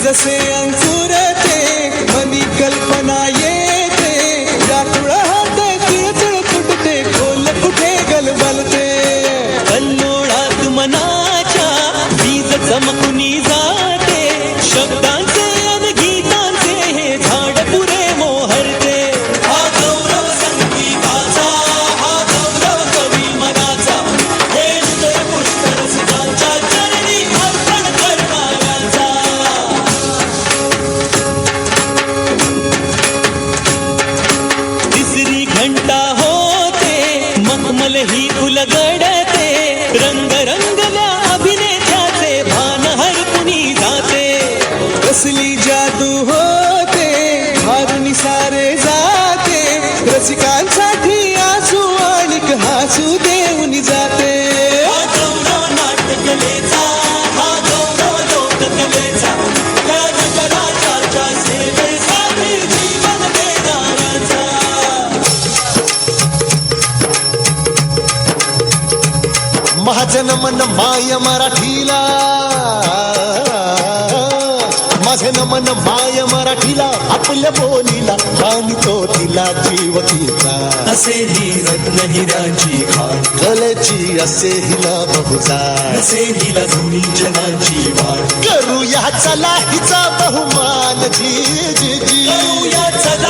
जसे अंकुरते मनी कल्पना येते व्याकुळ होते तिळतिळ तुटते खोल कुठे गलबलते कल्लोळात मनाच्या बीज चमकुनी जाते शब्दांचे अन गीतांचे हे झाड पुरे मोहरते हा गौरव संगीताचा हा गौरव कवी मनाचा हे हृदय पुष्कर सुखांच्या चरणी अर्पण करणाऱ्याचा तिसरी घंटा होते मखमल ही उलगडते रंग रंगल्या अभिनेत्याचे भान हरपुनी जाते कसली जादू होते हारुनी सारे जाते रसिकांसाठी आसू आणि हसू देऊन जाते हा गौरव नाट्यकलेचा हा गौरव लोककलेचा या नटराजाच्या सेवेसाठी जीवन देणाऱ्याचा महाजन मन माय मराठीला माझे नमन माय मराठीला आपल्या बोलीला मानितो तिला जीव तिचा असे ही रत्न हिराची खाण कलेची असे हिला बहुजाण असे हिला जुनी जनाची वाट करूया चला हिचा बहुमान जी जी जी करूया चला